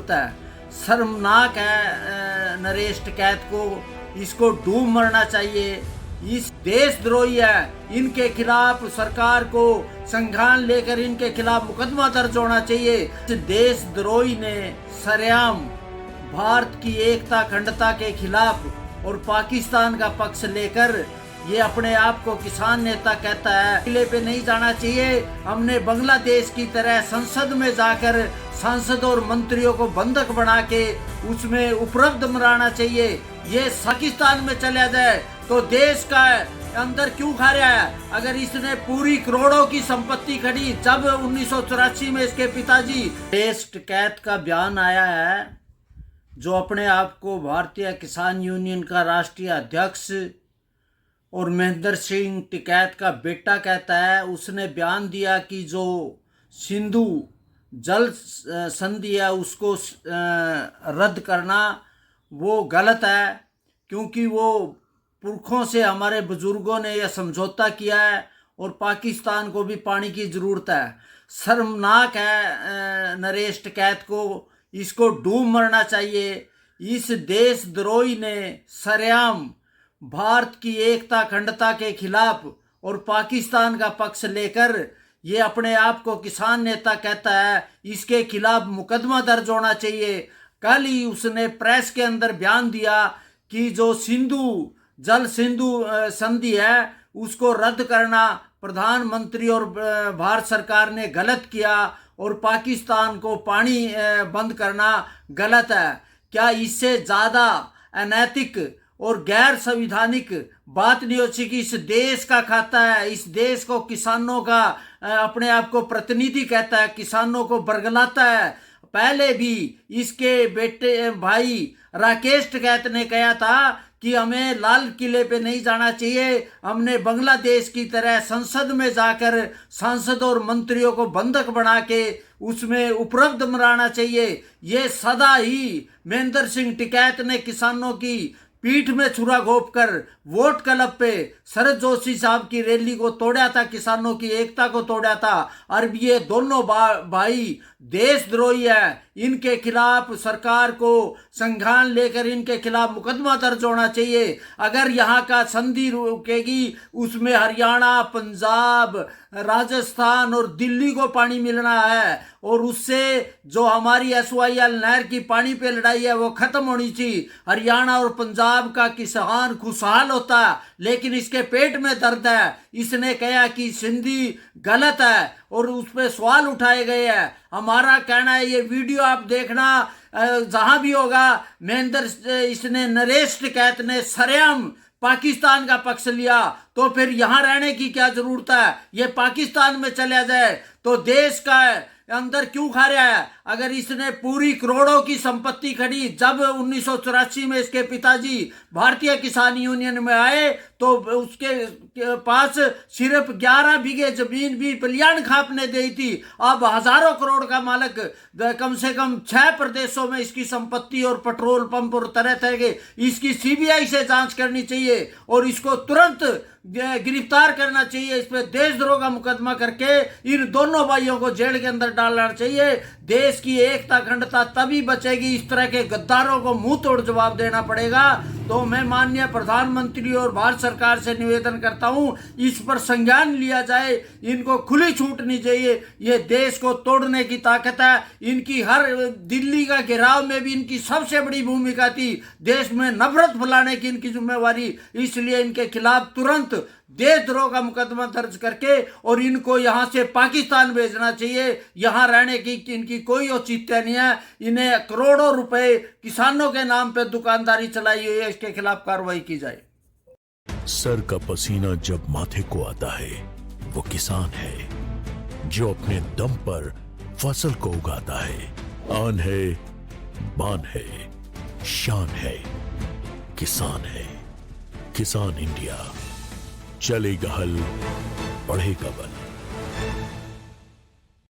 है। शर्मनाक है नरेश टिकैत को, इसको डूब मरना चाहिए। इस देशद्रोही है, इनके खिलाफ सरकार को संज्ञान लेकर इनके खिलाफ मुकदमा दर्ज होना चाहिए। इस देशद्रोही ने सरेआम भारत की एकता अखंडता के खिलाफ और पाकिस्तान का पक्ष लेकर ये अपने आप को किसान नेता कहता है। किले पे नहीं जाना चाहिए। हमने बांग्लादेश की तरह संसद में जाकर सांसद और मंत्रियों को बंधक बना के उसमें उपलब्ध मराना चाहिए। ये पाकिस्तान में चला जाए तो देश का अंदर क्यों खा रहा है? अगर इसने पूरी करोड़ों की संपत्ति खड़ी, जब 1984 में इसके पिताजी नरेश टिकैत का बयान आया है, जो अपने आप को भारतीय किसान यूनियन का राष्ट्रीय अध्यक्ष और महेंद्र सिंह टिकैत का बेटा कहता है, उसने बयान दिया कि जो सिंधु जल संधि है उसको रद्द करना वो गलत है, क्योंकि वो पुरखों से हमारे बुजुर्गों ने यह समझौता किया है और पाकिस्तान को भी पानी की ज़रूरत है। शर्मनाक है नरेश टिकैत को, इसको डूब मरना चाहिए। इस देशद्रोही ने सरेआम भारत की एकता अखंडता के खिलाफ और पाकिस्तान का पक्ष लेकर ये अपने आप को किसान नेता कहता है, इसके खिलाफ मुकदमा दर्ज होना चाहिए। कल ही उसने प्रेस के अंदर बयान दिया कि जो सिंधु संधि है उसको रद्द करना प्रधानमंत्री और भारत सरकार ने गलत किया और पाकिस्तान को पानी बंद करना गलत है। क्या इससे ज़्यादा अनैतिक और गैर संवैधानिक बात नहीं हो सकती? इस देश का खाता है, इस देश को किसानों का अपने आप को प्रतिनिधि कहता है, किसानों को बरगलाता है। पहले भी इसके बेटे भाई राकेश टिकैत ने कहा था कि हमें लाल किले पे नहीं जाना चाहिए, हमने बांग्लादेश की तरह संसद में जाकर सांसद और मंत्रियों को बंधक बना के उसमें उपलब्ध मराना चाहिए। ये सदा ही महेंद्र सिंह टिकैत ने किसानों की पीठ में छुरा घोंप कर वोट क्लब पे शरद जोशी साहब की रैली को तोड़ा था, किसानों की एकता को तोड़ा था। और ये दोनों भाई देशद्रोही है, इनके खिलाफ सरकार को संज्ञान लेकर इनके खिलाफ मुकदमा दर्ज होना चाहिए। अगर यहाँ का संधि रुकेगी उसमें हरियाणा, पंजाब, राजस्थान और दिल्ली को पानी मिलना है और उससे जो हमारी SYL नहर की पानी पे लड़ाई है वो खत्म होनी चाहिए। हरियाणा और पंजाब का किसान खुशहाल होता है, लेकिन इसके पेट में दर्द है। इसने कहा कि सिंधी गलत है और उस पर सवाल उठाए गए हैं। हमारा कहना है, ये वीडियो आप देखना जहां भी होगा, इसने नरेश टिकैत ने सरेआम पाकिस्तान का पक्ष लिया, तो फिर यहां रहने की क्या जरूरत है? ये पाकिस्तान में चला जाए तो देश का अंदर क्यों खा रहा है? अगर इसने पूरी करोड़ों की संपत्ति खड़ी, जब 1984 में इसके पिताजी भारतीय किसान यूनियन में आए तो उसके पास सिर्फ 11 बीघे जमीन भी पलियान खापने दी थी। अब हजारों करोड़ का मालिक, कम से कम 6 प्रदेशों में इसकी संपत्ति और पेट्रोल पंप और तरह तरह के। इसकी CBI से जांच करनी चाहिए और इसको तुरंत गिरफ्तार करना चाहिए। इस पर देशद्रोह का मुकदमा करके इन दोनों भाइयों को जेल के अंदर डालना चाहिए। देश की एकता अखंडता तभी बचेगी, इस तरह के गद्दारों को मुंह तोड़ जवाब देना पड़ेगा। तो मैं माननीय प्रधानमंत्री और भारत सरकार से निवेदन करता हूं, इस पर संज्ञान लिया जाए, इनको खुली छूट नहीं चाहिए। ये देश को तोड़ने की ताकत है इनकी। हर दिल्ली का घेराव में भी इनकी सबसे बड़ी भूमिका थी, देश में नफरत फैलाने की इनकी जिम्मेवारी। इसलिए इनके खिलाफ तुरंत देशद्रोह का मुकदमा दर्ज करके और इनको यहां से पाकिस्तान भेजना चाहिए। यहां रहने की इनकी कोई औचित्य नहीं है। इन्हें करोड़ों रुपए किसानों के नाम पे दुकानदारी चलाई हुई है, इसके खिलाफ कार्रवाई की जाए। सर का पसीना जब माथे को आता है वो किसान है जो अपने दम पर फसल को उगाता है। आन है, बान है, शान है, किसान है। किसान इंडिया, चलेगा हल, बढ़ेगा बल।